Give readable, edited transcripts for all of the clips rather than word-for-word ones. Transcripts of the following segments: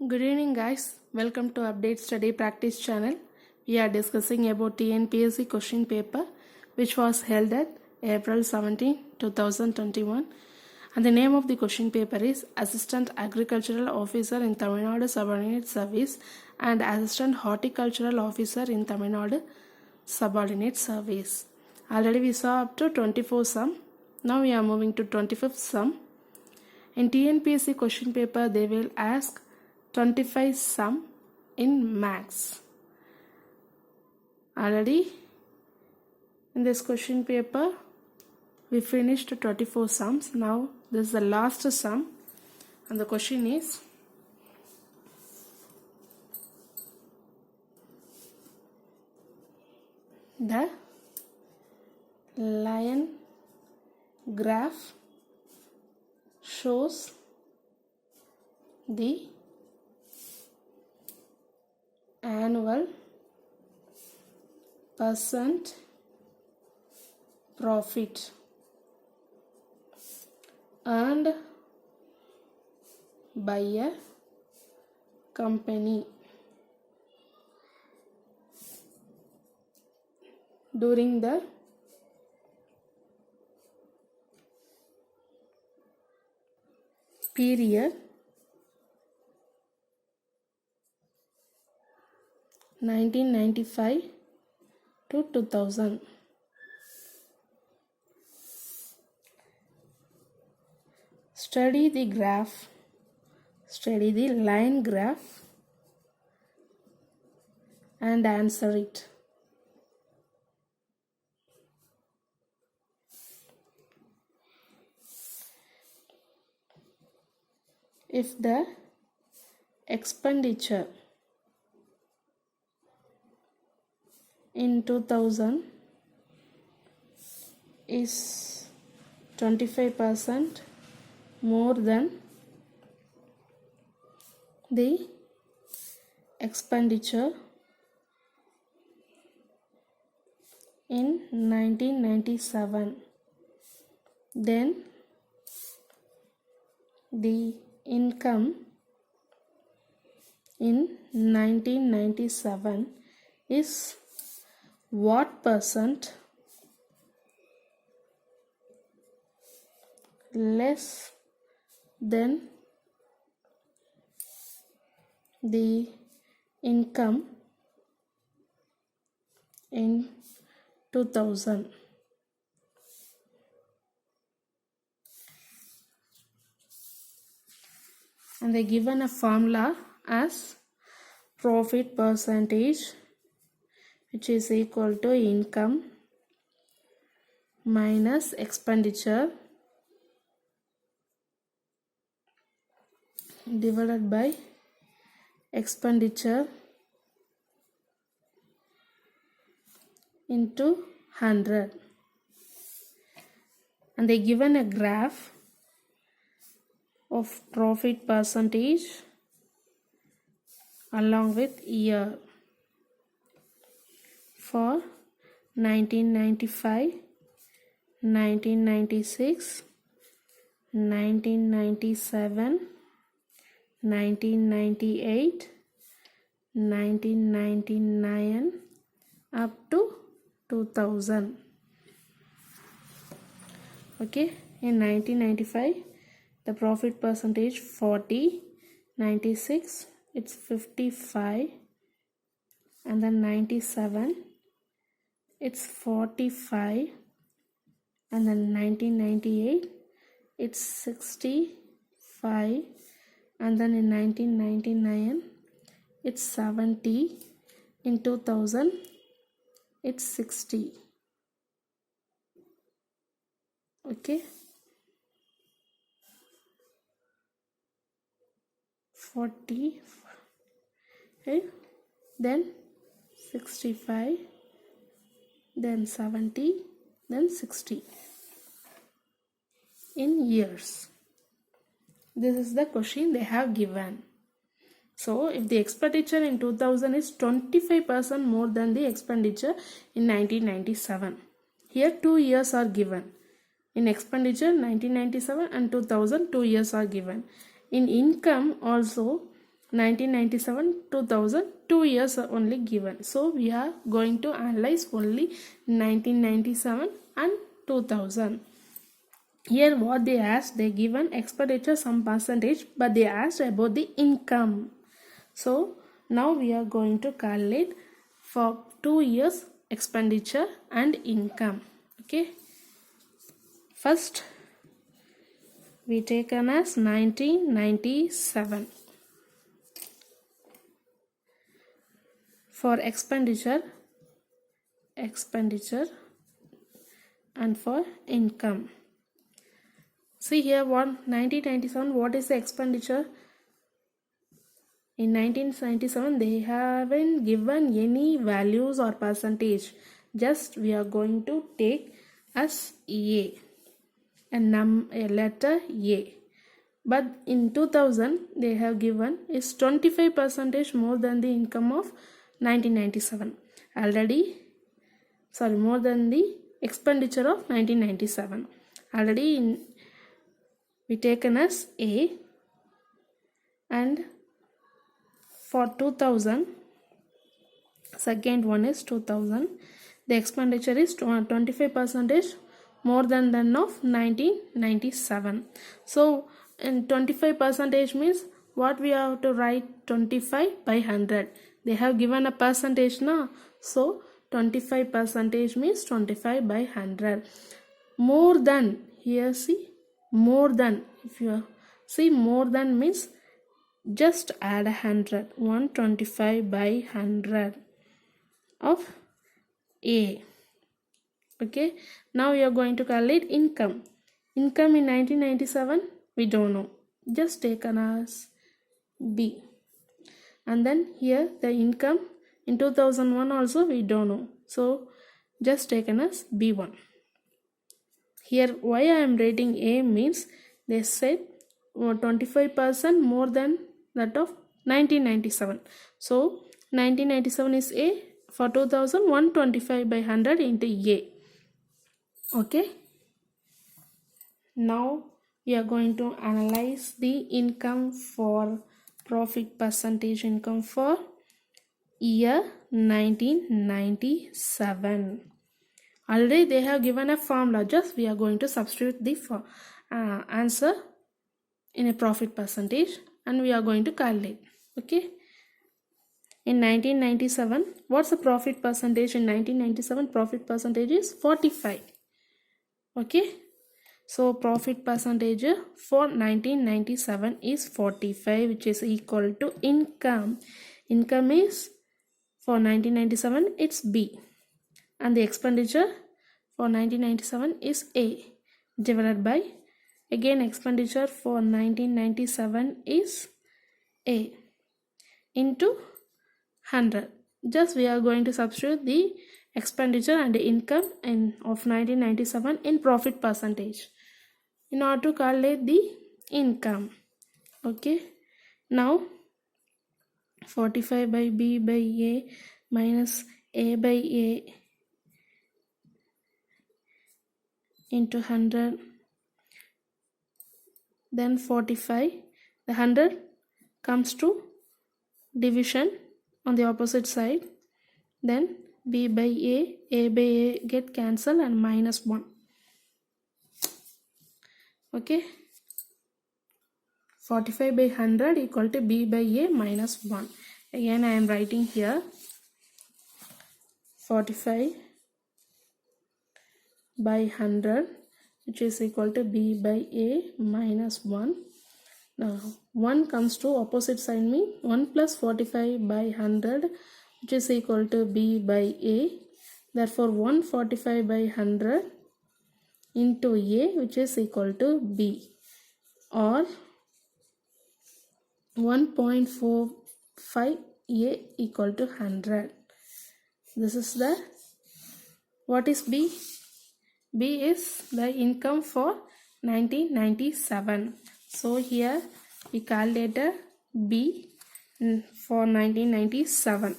Good evening guys, welcome to Update Study Practice channel. We are discussing about TNPSC question paper which was held at April 17, 2021 and the name of the question paper is Assistant Agricultural Officer in Tamil Nadu Subordinate Service and Assistant Horticultural Officer in Tamil Nadu Subordinate Service. Already we saw up to 24 sum. Now we are moving to 25th sum. In TNPSC question paper they will ask 25 sum in maths. Already in this question paper we finished 24 sums. Now this is the last sum and the question is the line graph shows the annual percent profit earned by a company during the period 1995 to 2000. Study the graph, study the line graph and answer it. If the expenditure in 2000 is 25% more than the expenditure in 1997, then the income in 1997 is what percent less than the income in 2000. And they given a formula as profit percentage which is equal to income minus expenditure divided by expenditure into 100. And they given a graph of profit percentage along with year for 1995, 1996, 1997, 1998, 1999 up to 2000. Okay, in 1995 the profit percentage 40, 96 it's 55, and then 97 it's 45, and then 1998 it's 65, and then in 1999 it's 70, in 2000 it's 60. Okay, 40, okay, then 65, then 70, then 60 in years. This is the question they have given. So if the expenditure in 2000 is 25% more than the expenditure in 1997, here 2 years are given. In expenditure 1997 and 2000 2 years are given. In income also 1997, 2000, 2 years are only given. So we are going to analyze only 1997 and 2000. Here what they asked, they given expenditure some percentage, but they asked about the income. So now we are going to calculate for 2 years expenditure and income. Okay. First we taken as 1997. For expenditure and for income. See here, 1997, what is the expenditure? In 1997 they haven't given any values or percentage, just we are going to take as A, a letter A. But in 2000 they have given is 25% more than the income of 1997 more than the expenditure of 1997 already we taken as A. And for 2000, second one is 2000, the expenditure is 25% more than that of 1997. So in 25% means what we have to write? 25 by 100. They have given a percentage now, so 25% means 25 by 100. More than, here see, more than, if you see more than means just add 100, 125 by 100 of A. Okay, now we are going to calculate income. Income in 1997 we don't know, just taken as B. And then here the income in 2001 also we don't know, so just taken as B1. Here why I am rating A means they said 25% more than that of 1997. So 1997 is A, for 2000 125 by 100 into A. Okay. Now we are going to analyze the income for profit percentage income for year 1997. Already they have given a formula, just we are going to substitute the answer in a profit percentage and we are going to calculate. Okay. In 1997, what's the profit percentage in 1997? Profit percentage is 45. Okay. So profit percentage for 1997 is 45, which is equal to income. Income is for 1997 it's B, and the expenditure for 1997 is A, divided by again expenditure for 1997 is A into 100. Just we are going to substitute the expenditure and the income of 1997 in profit percentage in order to calculate the income. Okay. Now 45 by B by A minus A by A into 100, then 45, the 100 comes to division on the opposite side, then B by A by A get cancelled and minus 1. Okay. 45 by 100 equal to B by A minus 1. Again I am writing here 45 by 100, which is equal to B by A minus 1. Now 1 comes to opposite side, mean 1 plus 45 by 100, which is equal to B by A. Therefore 145 by 100 into A, which is equal to B, or 1.45 A equal to 100. This is the, what is B? B is the income for 1997. So here we calculated B for 1997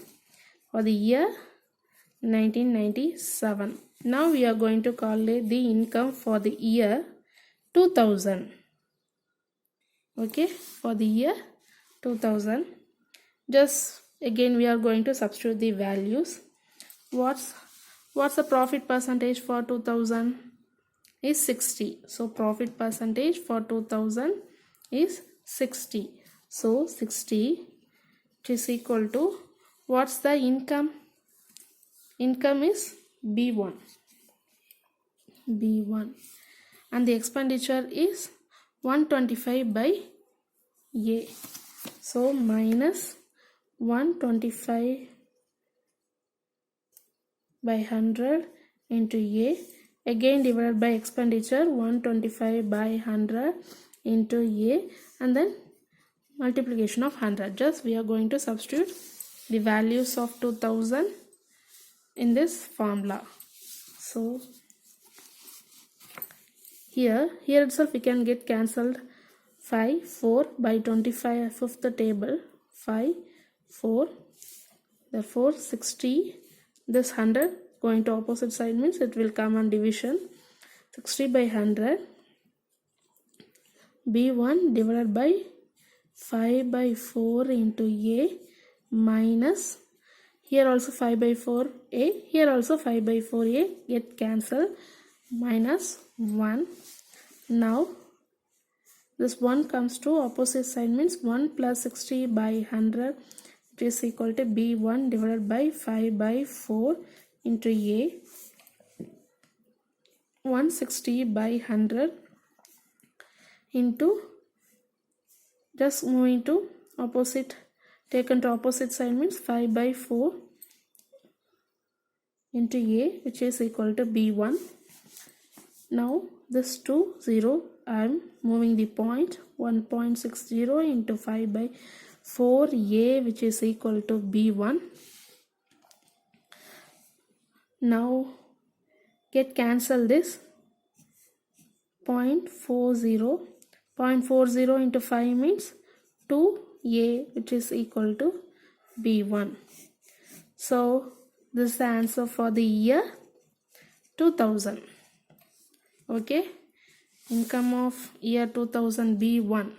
for the year 1997. Now we are going to calculate the income for the year 2000. Okay, for the year 2000. Just again we are going to substitute the values. What's the profit percentage for 2000? Is 60. So profit percentage for 2000 is 60. So 60 is equal to, what's the income? Income is B1. And the expenditure is 125 by A. So minus 125 by 100 into A. Again divided by expenditure 125 by 100 into A, and then multiplication of 100. Just we are going to substitute the values of 2000 in this formula. So here itself we can get cancelled. 5 4 by 25, fifth table, 5 4, therefore 60. This 100 going to opposite side means it will come on division. 60 by 100, B1 divided by 5 by 4 into A, minus, here also 5 by 4A, here also 5 by 4A, get cancelled, minus 1. Now this 1 comes to opposite side means 1 plus 60 by 100, which is equal to B1 divided by 5 by 4 into A. 160 by 100 into, just moving to opposite, taken to opposite side means 5 by 4 into A, which is equal to B1. Now this 2 0, I am moving the point, 1.60 into 5 by 4A, which is equal to B1. Now get cancel this 0.40. 0.40 into 5 means 2A, which is equal to B1. So this is the answer for the year 2000. Okay, income of year 2000 B1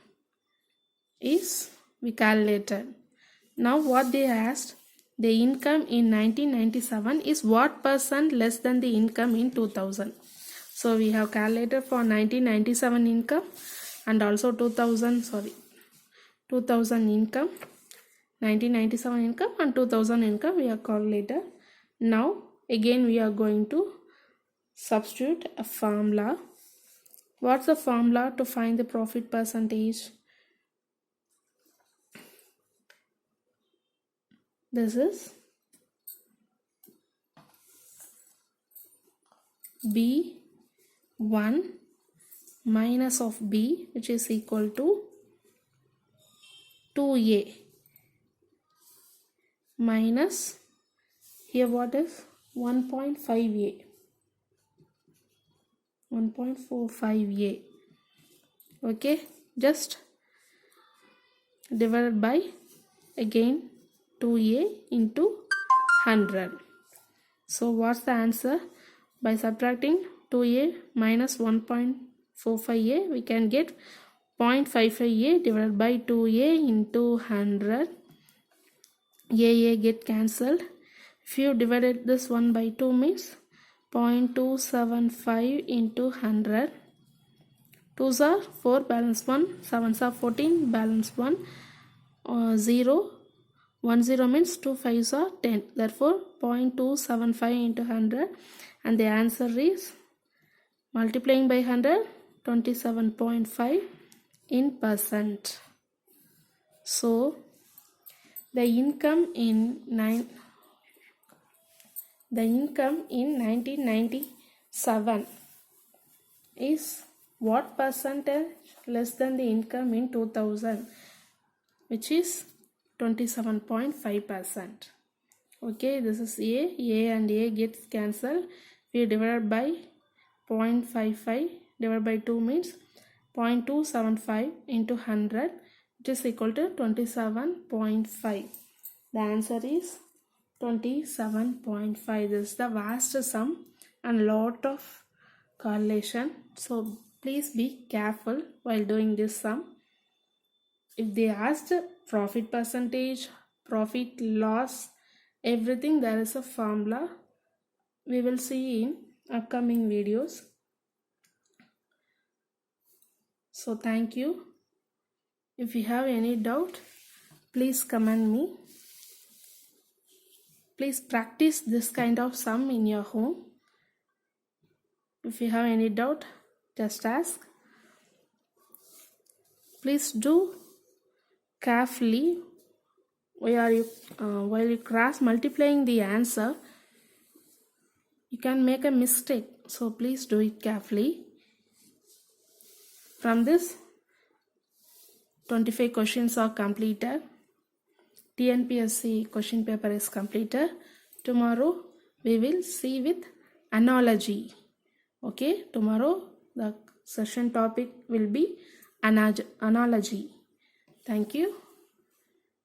is we calculated. Now what they asked, the income in 1997 is what percent less than the income in 2000. So we have calculated for 1997 income and also 2000 income, 1997 income and 2000 income we have calculated. Now again we are going to substitute a formula. What's the formula to find the profit percentage? This is B1 minus of B, which is equal to 2A minus, here what is 1.5A, 1.45A. Okay, just divided by again 2A into 100. So what's the answer? By subtracting 2A minus 1.45A, we can get 0.55A divided by 2A into 100. A get cancelled. If you divided this 1 by 2 means 0.275 into 100. 2s are 4, balance 1, 7s are 14, balance 1, 0, 1 0 means 2 5s are 10. Therefore 0.275 into 100, and the answer is, multiplying by 100, 27.5 in percent. So the income in 1997 is what percentage less than the income in 2000, which is 27.5%. Okay, this is A and A gets cancelled. We divide by 0.55 divided by 2 means 0.275 into 100, which is equal to 27.5. The answer is 27.5. This is the vast sum and lot of correlation. So please be careful while doing this sum. If they asked profit percentage, profit, loss, everything there is a formula. We will see in upcoming videos. So thank you. If you have any doubt, please comment me. Please practice this kind of sum in your home. If you have any doubt, just ask. Please do carefully while you cross multiplying the answer. You can make a mistake, so please do it carefully. From this, 25 questions are completed. TNPSC question paper is completed. Tomorrow we will see with analogy. Okay, tomorrow the session topic will be analogy. Thank you.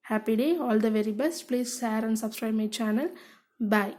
Happy day. All the very best. Please share and subscribe my channel. Bye.